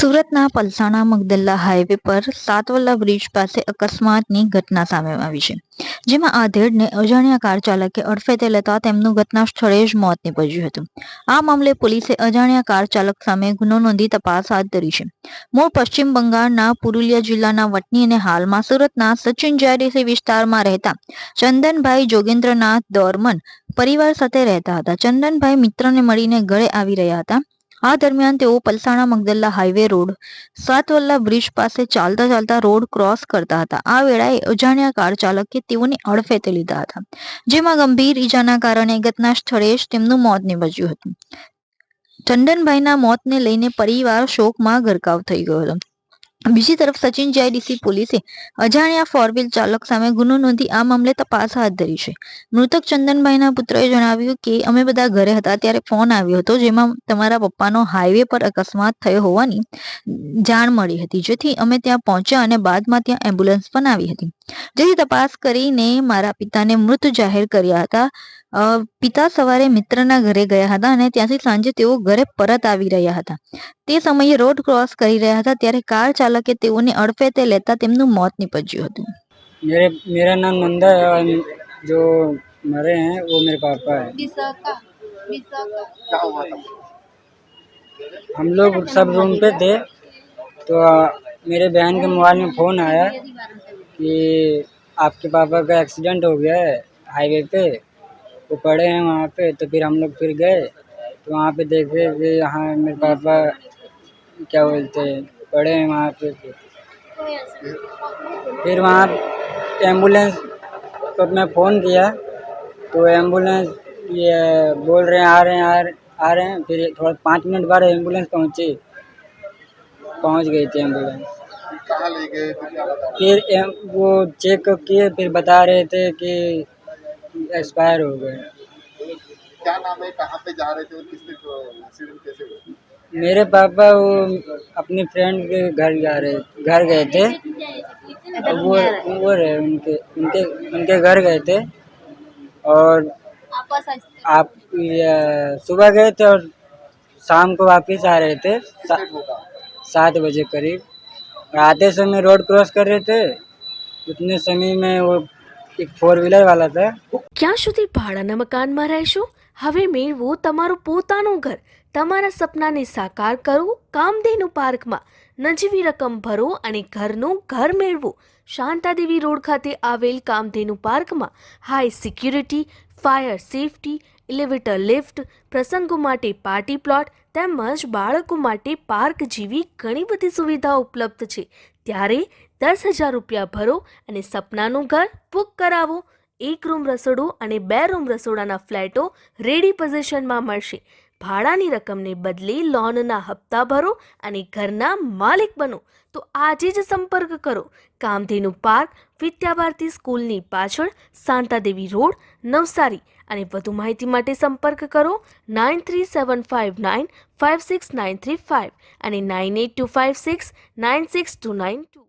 સુરતના પલસાણા મગદલ્લા હાઈવે પર સાતવલ્લા બ્રિજ પાસે અકસ્માતની ઘટના સામે આવી છે, જેમાં આધેડને અજાણ્યા કાર ચાલકે અડફેટે લેતા તેમનું ઘટના સ્થળે જ મોત નીપજ્યું હતું. આ મામલે પોલીસે અજાણ્યા કાર ચાલક સામે ગુનો નોંધી તપાસ હાથ ધરી છે. મૂળ પશ્ચિમ બંગાળના પુરુલિયા જિલ્લાના વતની અને હાલમાં સુરતના સચિન જેડીસી વિસ્તારમાં રહેતા ચંદનભાઈ જોગેન્દ્રનાથ દોરમન પરિવાર સાથે રહેતા હતા. ચંદનભાઈ મિત્રને મળીને ઘરે આવી રહ્યા હતા. આ દરમિયાન તેઓ Palsana Magdalla highway road Satvalla bridge પાસે ચાલતા ચાલતા રોડ ક્રોસ કરતા હતા. આ વેળાએ અજાણ્યા કાર ચાલકે તેઓને અડફેટે લીધા હતા, જેમાં ગંભીર ઈજાના કારણે ઘટના સ્થળે જ તેમનું મોત નીપજ્યું હતું. ચંદનભાઈના મોતને લઈને પરિવાર શોકમાં ગરકાવ થઈ ગયો હતો. બીજી તરફ સચિન જેડીસી પોલીસે અજાણ્યા ફોરવ્હીલ ચાલક સામે ગુનો નોંધી આ મામલે તપાસ હાથ ધરી છે. મૃતક ચંદનભાઈના પુત્રએ જણાવ્યું કે અમે બધા ઘરે હતા ત્યારે ફોન આવ્યો હતો, જેમાં તમારા પપ્પાનો હાઈવે પર અકસ્માત થયો હોવાની જાણ મળી હતી, જેથી અમે ત્યાં પહોંચ્યા અને બાદમાં ત્યાં એમ્બ્યુલન્સ પણ આવી હતી, જેથી તપાસ કરીને મારા પિતાને મૃત જાહેર કર્યા હતા. પિતા સવારે મિત્રના ઘરે ગયા હતા અને ત્યાંથી સાંજે તેઓ ઘરે પરત આવી રહ્યા હતા. તે સમયે રોડ ક્રોસ કરી રહ્યા હતા ત્યારે કાર ચાલકે તેઓને અડફેટે લેતા તેમનું મોત નીપજ્યું હતું. मेरा नाम नंदा है और जो मरे हैं वो मेरे पापा है। क्या हुआ था? हम लोग सब रूम पे थे तो मेरे बहन के मोबाइल में फ़ोन आया कि आपके पापा का एक्सीडेंट हो गया है हाईवे पे, वो पड़े हैं वहाँ पे। तो फिर हम लोग फिर गए तो वहाँ पे देखे कि यहाँ मेरे पापा क्या बोलते हैं पड़े हैं वहाँ पे। फिर वहाँ एम्बुलेंस को मैं फ़ोन किया तो एम्बुलेंस ये बोल रहे हैं आ रहे हैं। फिर थोड़ा 5 मिनट बाद एम्बुलेंस पहुँच गई थी एम्बुलेंस। कहाँ ले गए थे, क्या बता? फिर वो चेक किए, फिर बता रहे थे कि एक्सपायर हो गए। क्या नाम है, कहाँ पे जा रहे थे और किसने एक्सीडेंट कैसे हुआ? मेरे पापा वो अपने फ्रेंड के घर गए थे। वो रहे उनके घर गए थे और आप सुबह गए थे और शाम को वापस आ रहे थे 7 बजे करीब। आते समय रोड क्रॉस कर रहे थे, उतने समय में वो एक 4 व्हीलर वाला था। ક્યાં સુધી ભાડાના મકાનમાં રહેશો? હવે મેળવો તમારું પોતાનું ઘર. તમારા સપનાને સાકાર કરો કામધેનુ પાર્કમાં. નજીવી રકમ ભરો અને ઘરનું ઘર મેળવો. શાંતાદેવી રોડ ખાતે આવેલ કામધેનુ પાર્કમાં high security, fire safety, elevator lift, પ્રસંગો માટે પાર્ટી પ્લોટ તેમજ બાળકો માટે પાર્ક જેવી ઘણી બધી સુવિધાઓ ઉપલબ્ધ છે. ત્યારે 10,000 રૂપિયા ભરો અને સપનાનું ઘર બુક કરાવો. 1 રૂમ રસોડું અને 2 રૂમ રસોડાના ફ્લેટો રેડી પોઝિશનમાં મળશે. ભાડાની રકમને બદલે લોનના હપ્તા ભરો અને ઘરના માલિક બનો. તો આજે જ સંપર્ક કરો. કામધેનુ પાર્ક, વિદ્યાભારતી સ્કૂલની પાછળ, શાંતાદેવી રોડ, નવસારી. અને વધુ માહિતી માટે સંપર્ક કરો 9375956935 અને 9825696292.